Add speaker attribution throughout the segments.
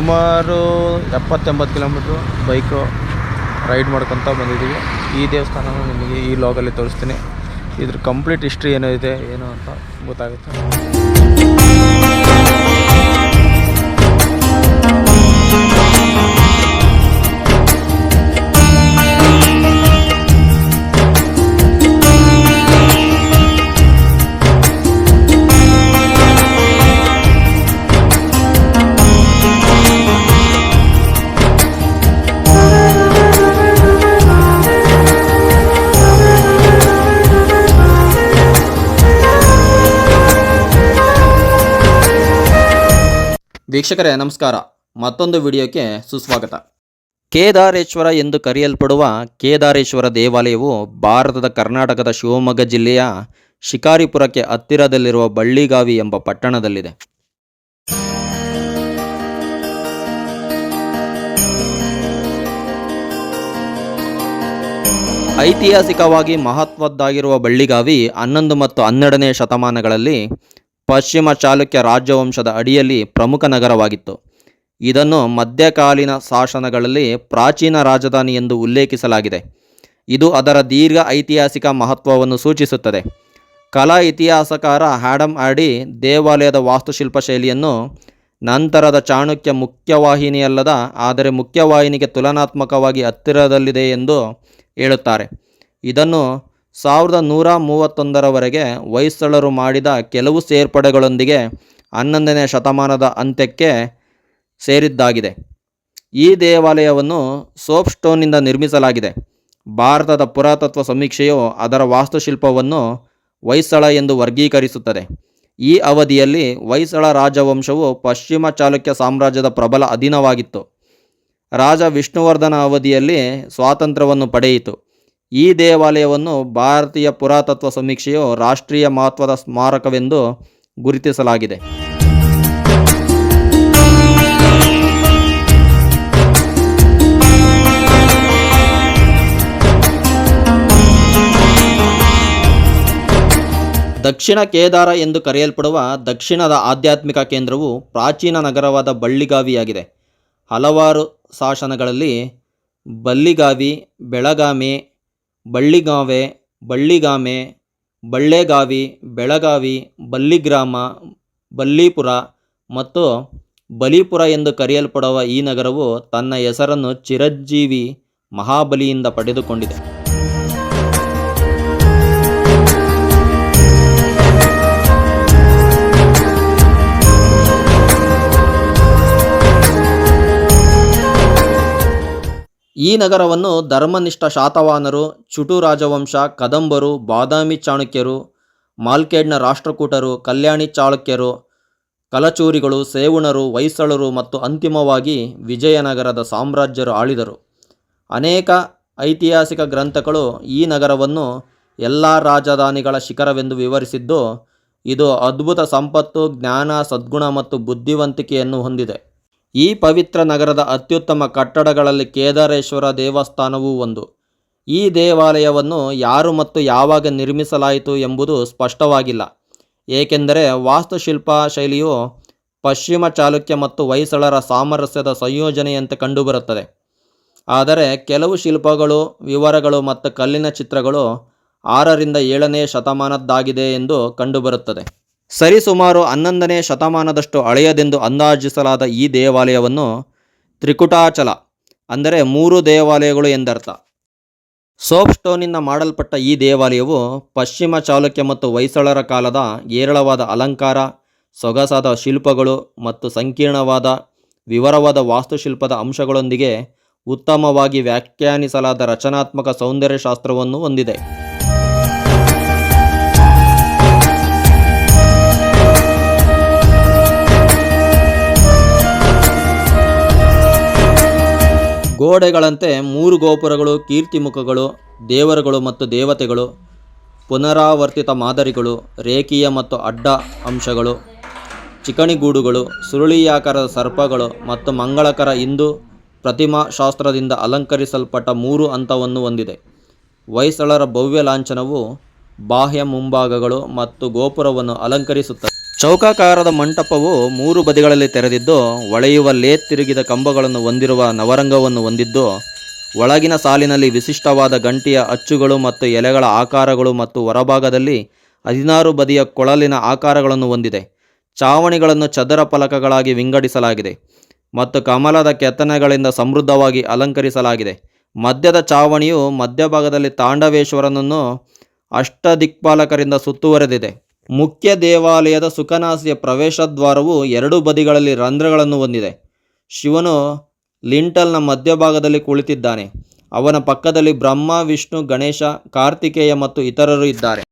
Speaker 1: ಸುಮಾರು 70-80 kilometre bike ride ಮಾಡ್ಕೊತ ಬಂದಿದ್ದೀವಿ. ಈ ದೇವಸ್ಥಾನನ ನಿಮಗೆ ಈ ಲಾಗಲ್ಲಿ ತೋರಿಸ್ತೀನಿ. ಇದ್ರ ಕಂಪ್ಲೀಟ್ ಹಿಸ್ಟ್ರಿ ಏನೋ ಇದೆ ಏನು ಅಂತ ಗೊತ್ತಾಗುತ್ತೆ.
Speaker 2: ವೀಕ್ಷಕರೇ ನಮಸ್ಕಾರ, ಮತ್ತೊಂದು ವಿಡಿಯೋಕ್ಕೆ ಸುಸ್ವಾಗತ. ಕೇದಾರೇಶ್ವರ ಎಂದು ಕರೆಯಲ್ಪಡುವ ಕೇದಾರೇಶ್ವರ ದೇವಾಲಯವು ಭಾರತದ ಕರ್ನಾಟಕದ ಶಿವಮೊಗ್ಗ ಜಿಲ್ಲೆಯ ಶಿಕಾರಿಪುರಕ್ಕೆ ಹತ್ತಿರದಲ್ಲಿರುವ ಬಳ್ಳಿಗಾವಿ ಎಂಬ ಪಟ್ಟಣದಲ್ಲಿದೆ. ಐತಿಹಾಸಿಕವಾಗಿ ಮಹತ್ವದ್ದಾಗಿರುವ ಬಳ್ಳಿಗಾವಿ 11 ಮತ್ತು 12ನೇ ಶತಮಾನಗಳಲ್ಲಿ ಪಶ್ಚಿಮ ಚಾಲುಕ್ಯ ರಾಜವಂಶದ ಅಡಿಯಲ್ಲಿ ಪ್ರಮುಖ ನಗರವಾಗಿತ್ತು. ಇದನ್ನು ಮಧ್ಯಕಾಲೀನ ಶಾಸನಗಳಲ್ಲಿ ಪ್ರಾಚೀನ ರಾಜಧಾನಿ ಎಂದು ಉಲ್ಲೇಖಿಸಲಾಗಿದೆ. ಇದು ಅದರ ದೀರ್ಘ ಐತಿಹಾಸಿಕ ಮಹತ್ವವನ್ನು ಸೂಚಿಸುತ್ತದೆ. ಕಲಾ ಇತಿಹಾಸಕಾರ ಆಡಮ್ ಆಡಿ ದೇವಾಲಯದ ವಾಸ್ತುಶಿಲ್ಪ ಶೈಲಿಯನ್ನು ನಂತರದ ಚಾಣಕ್ಯ ಮುಖ್ಯವಾಹಿನಿಯಲ್ಲದ ಆದರೆ ಮುಖ್ಯವಾಹಿನಿಗೆ ತುಲನಾತ್ಮಕವಾಗಿ ಹತ್ತಿರದಲ್ಲಿದೆ ಎಂದು ಹೇಳುತ್ತಾರೆ. ಇದನ್ನು 1131ರವರೆಗೆ ಹೊಯ್ಸಳರು ಮಾಡಿದ ಕೆಲವು ಸೇರ್ಪಡೆಗಳೊಂದಿಗೆ 11ನೇ ಶತಮಾನದ ಅಂತ್ಯಕ್ಕೆ ಸೇರಿದ್ದಾಗಿದೆ. ಈ ದೇವಾಲಯವನ್ನು ಸೋಪ್ ಸ್ಟೋನ್ನಿಂದ ನಿರ್ಮಿಸಲಾಗಿದೆ. ಭಾರತದ ಪುರಾತತ್ವ ಸಮೀಕ್ಷೆಯು ಅದರ ವಾಸ್ತುಶಿಲ್ಪವನ್ನು ಹೊಯ್ಸಳ ಎಂದು ವರ್ಗೀಕರಿಸುತ್ತದೆ. ಈ ಅವಧಿಯಲ್ಲಿ ಹೊಯ್ಸಳ ರಾಜವಂಶವು ಪಶ್ಚಿಮ ಚಾಲುಕ್ಯ ಸಾಮ್ರಾಜ್ಯದ ಪ್ರಬಲ ಅಧೀನವಾಗಿತ್ತು. ರಾಜ ವಿಷ್ಣುವರ್ಧನ ಅವಧಿಯಲ್ಲಿ ಸ್ವಾತಂತ್ರ್ಯವನ್ನು ಪಡೆಯಿತು. ಈ ದೇವಾಲಯವನ್ನು ಭಾರತೀಯ ಪುರಾತತ್ವ ಸಮೀಕ್ಷೆಯು ರಾಷ್ಟ್ರೀಯ ಮಹತ್ವದ ಸ್ಮಾರಕವೆಂದು ಗುರುತಿಸಲಾಗಿದೆ. ದಕ್ಷಿಣ ಕೇದಾರ ಎಂದು ಕರೆಯಲ್ಪಡುವ ದಕ್ಷಿಣದ ಆಧ್ಯಾತ್ಮಿಕ ಕೇಂದ್ರವು ಪ್ರಾಚೀನ ನಗರವಾದ ಬಳ್ಳಿಗಾವಿಯಾಗಿದೆ. ಹಲವಾರು ಶಾಸನಗಳಲ್ಲಿ ಬಲ್ಲಿಗಾವಿ, ಬೆಳಗಾಮೆ, ಬಳ್ಳಿಗಾವೆ, ಬಳ್ಳಿಗಾಮೆ, ಬಳ್ಳೆಗಾವಿ, ಬೆಳಗಾವಿ, ಬಲ್ಲಿಗ್ರಾಮ, ಬಲ್ಲೀಪುರ ಮತ್ತು ಬಲಿಪುರ ಎಂದು ಕರೆಯಲ್ಪಡುವ ಈ ನಗರವು ತನ್ನ ಹೆಸರನ್ನು ಚಿರಂಜೀವಿ ಮಹಾಬಲಿಯಿಂದ ಪಡೆದುಕೊಂಡಿದೆ. ಈ ನಗರವನ್ನು ಧರ್ಮನಿಷ್ಠ ಶಾತವಾಹನರು, ಚುಟು ರಾಜವಂಶ, ಕದಂಬರು, ಬಾದಾಮಿ ಚಾಣಕ್ಯರು, ಮಾಲ್ಖೇಡ್ನ ರಾಷ್ಟ್ರಕೂಟರು, ಕಲ್ಯಾಣಿ ಚಾಳುಕ್ಯರು, ಕಲಚೂರಿಗಳು, ಸೇವಣರು, ಹೊಯ್ಸಳರು ಮತ್ತು ಅಂತಿಮವಾಗಿ ವಿಜಯನಗರದ ಸಾಮ್ರಾಜ್ಯರು ಆಳಿದರು. ಅನೇಕ ಐತಿಹಾಸಿಕ ಗ್ರಂಥಗಳು ಈ ನಗರವನ್ನು ಎಲ್ಲ ರಾಜಧಾನಿಗಳ ಶಿಖರವೆಂದು ವಿವರಿಸಿದ್ದು, ಇದು ಅದ್ಭುತ ಸಂಪತ್ತು, ಜ್ಞಾನ, ಸದ್ಗುಣ ಮತ್ತು ಬುದ್ಧಿವಂತಿಕೆಯನ್ನು ಹೊಂದಿದೆ. ಈ ಪವಿತ್ರ ನಗರದ ಅತ್ಯುತ್ತಮ ಕಟ್ಟಡಗಳಲ್ಲಿ ಕೇದಾರೇಶ್ವರ ದೇವಸ್ಥಾನವೂ ಒಂದು. ಈ ದೇವಾಲಯವನ್ನು ಯಾರು ಮತ್ತು ಯಾವಾಗ ನಿರ್ಮಿಸಲಾಯಿತು ಎಂಬುದು ಸ್ಪಷ್ಟವಾಗಿಲ್ಲ, ಏಕೆಂದರೆ ವಾಸ್ತುಶಿಲ್ಪ ಶೈಲಿಯು ಪಶ್ಚಿಮ ಚಾಲುಕ್ಯ ಮತ್ತು ಹೊಯ್ಸಳರ ಸಾಮರಸ್ಯದ ಸಂಯೋಜನೆಯಂತೆ ಕಂಡುಬರುತ್ತದೆ. ಆದರೆ ಕೆಲವು ಶಿಲ್ಪಗಳು, ವಿವರಗಳು ಮತ್ತು ಕಲ್ಲಿನ ಚಿತ್ರಗಳು 6ರಿಂದ 7ನೇ ಶತಮಾನದ್ದಾಗಿದೆ ಎಂದು ಕಂಡುಬರುತ್ತದೆ. ಸರಿಸುಮಾರು 11ನೇ ಶತಮಾನದಷ್ಟು ಹಳೆಯದೆಂದು ಅಂದಾಜಿಸಲಾದ ಈ ದೇವಾಲಯವನ್ನು ತ್ರಿಕುಟಾಚಲ ಅಂದರೆ 3 ದೇವಾಲಯಗಳು ಎಂದರ್ಥ. ಸೋಪ್ ಸ್ಟೋನ್ನಿಂದ ಮಾಡಲ್ಪಟ್ಟ ಈ ದೇವಾಲಯವು ಪಶ್ಚಿಮ ಚಾಲುಕ್ಯ ಮತ್ತು ಹೊಯ್ಸಳರ ಕಾಲದ ಹೇರಳವಾದ ಅಲಂಕಾರ, ಸೊಗಸಾದ ಶಿಲ್ಪಗಳು ಮತ್ತು ಸಂಕೀರ್ಣವಾದ ವಿವರವಾದ ವಾಸ್ತುಶಿಲ್ಪದ ಅಂಶಗಳೊಂದಿಗೆ ಉತ್ತಮವಾಗಿ ವ್ಯಾಖ್ಯಾನಿಸಲಾದ ರಚನಾತ್ಮಕ ಸೌಂದರ್ಯಶಾಸ್ತ್ರವನ್ನು ಹೊಂದಿದೆ. ಗೋಡೆಗಳಂತೆ 3 ಗೋಪುರಗಳು, ಕೀರ್ತಿಮುಖಗಳು, ದೇವರುಗಳು ಮತ್ತು ದೇವತೆಗಳು, ಪುನರಾವರ್ತಿತ ಮಾದರಿಗಳು, ರೇಖೀಯ ಮತ್ತು ಅಡ್ಡ ಅಂಶಗಳು, ಚಿಕಣಿಗೂಡುಗಳು, ಸುರುಳಿಯಾಕಾರದ ಸರ್ಪಗಳು ಮತ್ತು ಮಂಗಳಕರ ಹಿಂದೂ ಪ್ರತಿಮಾ ಶಾಸ್ತ್ರದಿಂದ ಅಲಂಕರಿಸಲ್ಪಟ್ಟ 3 ಹಂತವನ್ನು ಹೊಂದಿದೆ. ಹೊಯ್ಸಳರ ಭವ್ಯ ಲಾಂಛನವು ಬಾಹ್ಯ ಮುಂಭಾಗಗಳು ಮತ್ತು ಗೋಪುರವನ್ನು ಅಲಂಕರಿಸುತ್ತದೆ. ಚೌಕಾಕಾರದ ಮಂಟಪವು 3 ಬದಿಗಳಲ್ಲಿ ತೆರೆದಿದ್ದು ಹೊಳೆಯುವ ಲೇತ್ ತಿರುಗಿದ ಕಂಬಗಳನ್ನು ಹೊಂದಿರುವ ನವರಂಗವನ್ನು ಹೊಂದಿದ್ದು ಒಳಗಿನ ಸಾಲಿನಲ್ಲಿ ವಿಶಿಷ್ಟವಾದ ಗಂಟಿಯ ಅಚ್ಚುಗಳು ಮತ್ತು ಎಲೆಗಳ ಆಕಾರಗಳು ಮತ್ತು ಹೊರಭಾಗದಲ್ಲಿ 16 ಬದಿಯ ಕೊಳಲಿನ ಆಕಾರಗಳನ್ನು ಹೊಂದಿದೆ. ಚಾವಣಿಗಳನ್ನು ಚದರ ಫಲಕಗಳಾಗಿ ವಿಂಗಡಿಸಲಾಗಿದೆ ಮತ್ತು ಕಮಲದ ಕೆತ್ತನೆಗಳಿಂದ ಸಮೃದ್ಧವಾಗಿ ಅಲಂಕರಿಸಲಾಗಿದೆ. ಮಧ್ಯದ ಚಾವಣಿಯು ಮಧ್ಯಭಾಗದಲ್ಲಿ ತಾಂಡವೇಶ್ವರನನ್ನು ಅಷ್ಟದಿಕ್ಪಾಲಕರಿಂದ ಸುತ್ತುವರೆದಿದೆ. ಮುಖ್ಯ ದೇವಾಲಯದ ಸುಖನಾಸಿಯ ಪ್ರವೇಶ ದ್ವಾರವು 2 ಬದಿಗಳಲ್ಲಿ ರಂಧ್ರಗಳನ್ನು ಹೊಂದಿದೆ. ಶಿವನು ಲಿಂಟಲ್ನ ಮಧ್ಯಭಾಗದಲ್ಲಿ ಕುಳಿತಿದ್ದಾನೆ. ಅವನ ಪಕ್ಕದಲ್ಲಿ ಬ್ರಹ್ಮ, ವಿಷ್ಣು, ಗಣೇಶ, ಕಾರ್ತಿಕೇಯ ಮತ್ತು ಇತರರು ಇದ್ದಾರೆ.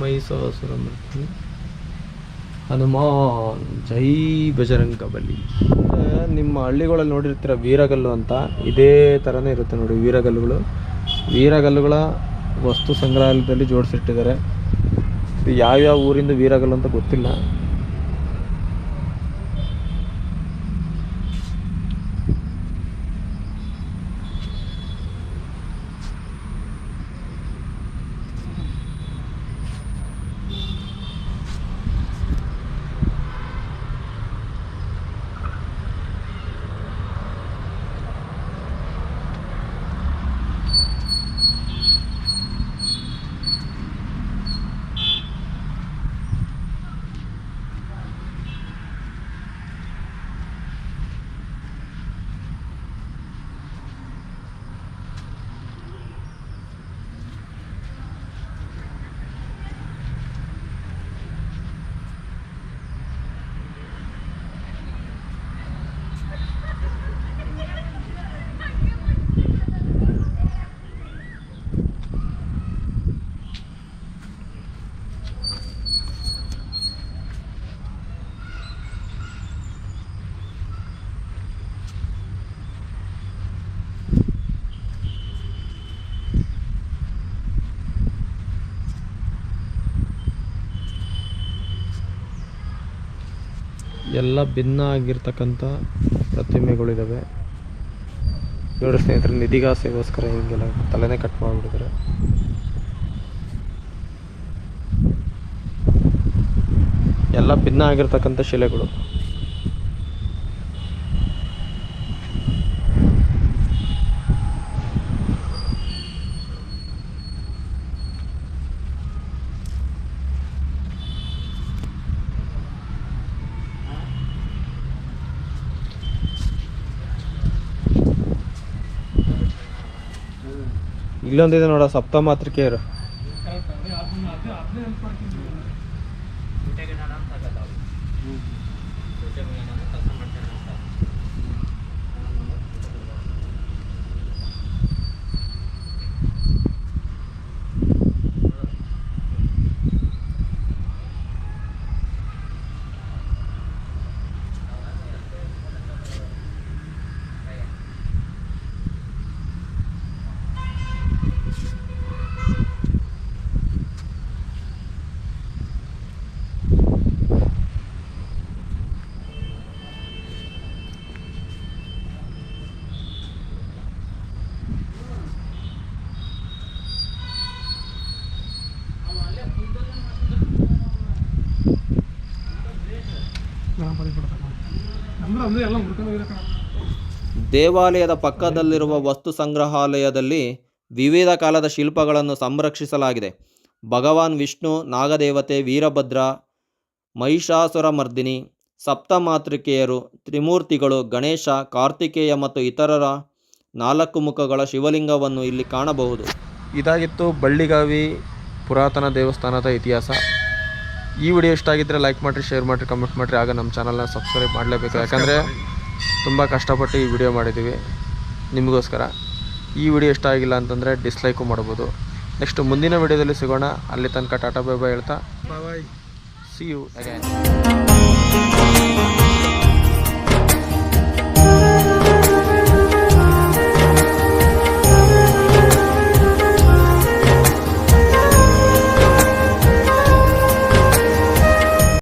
Speaker 1: ಮಹಿಷಾಸುರಮರ್ದಿನಿ ಹನುಮಾನ್ ಜೈ ಬಜರಂಗಬಲಿ. ನಿಮ್ಮ ಹಳ್ಳಿಗಳಲ್ಲಿ ನೋಡಿರ್ತೀರ ವೀರಗಲ್ಲು ಅಂತ, ಇದೇ ಥರನೇ ಇರುತ್ತೆ ನೋಡಿ ವೀರಗಲ್ಲುಗಳು. ವೀರಗಲ್ಲುಗಳ ವಸ್ತು ಸಂಗ್ರಹಾಲಯದಲ್ಲಿ ಜೋಡಿಸಿಟ್ಟಿದ್ದಾರೆ. ಇದು ಯಾವ್ಯಾವ ಊರಿಂದ ವೀರಗಲ್ಲು ಅಂತ ಗೊತ್ತಿಲ್ಲ. ಎಲ್ಲ ಭಿನ್ನ ಆಗಿರ್ತಕ್ಕಂಥ ಪ್ರತಿಮೆಗಳಿದ್ದಾವೆ ನೋಡಿ ಸ್ನೇಹಿತರೆ. ನಿಧಿಗಾಸೆಗೋಸ್ಕರ ಹಿಂಗೆಲ್ಲ ತಲೆನೇ ಕಟ್ ಮಾಡಿಬಿಟ್ಟಿದ್ದಾರೆ. ಎಲ್ಲ ಭಿನ್ನ ಆಗಿರ್ತಕ್ಕಂಥ ಶಿಲೆಗಳು. ಇಲ್ಲೊಂದಿದೆ ನೋಡ ಸಪ್ತಮಾತೃಕೆಯರು.
Speaker 2: ದೇವಾಲಯದ ಪಕ್ಕದಲ್ಲಿರುವ ವಸ್ತು ಸಂಗ್ರಹಾಲಯದಲ್ಲಿ ವಿವಿಧ ಕಾಲದ ಶಿಲ್ಪಗಳನ್ನು ಸಂರಕ್ಷಿಸಲಾಗಿದೆ. ಭಗವಾನ್ ವಿಷ್ಣು, ನಾಗದೇವತೆ, ವೀರಭದ್ರ, ಮಹಿಷಾಸುರ ಮರ್ದಿನಿ, ಸಪ್ತಮಾತೃಕೆಯರು, ತ್ರಿಮೂರ್ತಿಗಳು, ಗಣೇಶ, ಕಾರ್ತಿಕೇಯ ಮತ್ತು ಇತರರ 4 ಮುಖಗಳ ಶಿವಲಿಂಗವನ್ನು ಇಲ್ಲಿ ಕಾಣಬಹುದು.
Speaker 1: ಇದಾಗಿತ್ತು ಬಳ್ಳಿಗಾವಿ ಪುರಾತನ ದೇವಸ್ಥಾನದ ಇತಿಹಾಸ. ಈ ವಿಡಿಯೋ ಇಷ್ಟ ಆಗಿದ್ದರೆ ಲೈಕ್ ಮಾಡಿರಿ, ಶೇರ್ ಮಾಡಿರಿ, ಕಮೆಂಟ್ ಮಾಡಿರಿ. ಆಗ ನಮ್ಮ ಚಾನಲ್ನ ಸಬ್ಸ್ಕ್ರೈಬ್ ಮಾಡಲೇಬೇಕು. ಯಾಕಂದರೆ ತುಂಬ ಕಷ್ಟಪಟ್ಟು ಈ ವಿಡಿಯೋ ಮಾಡಿದ್ದೀವಿ ನಿಮಗೋಸ್ಕರ. ಈ ವಿಡಿಯೋ ಇಷ್ಟ ಆಗಿಲ್ಲ ಅಂತಂದರೆ ಡಿಸ್ಲೈಕು ಮಾಡ್ಬೋದು. ನೆಕ್ಸ್ಟ್ ಮುಂದಿನ ವಿಡಿಯೋದಲ್ಲಿ ಸಿಗೋಣ. ಅಲ್ಲಿ ತನಕ ಟಾಟಾ ಬೈ ಬೈ ಹೇಳ್ತಾ ಬಾಯ್, ಸಿ ಯು ಅಗೈನ್.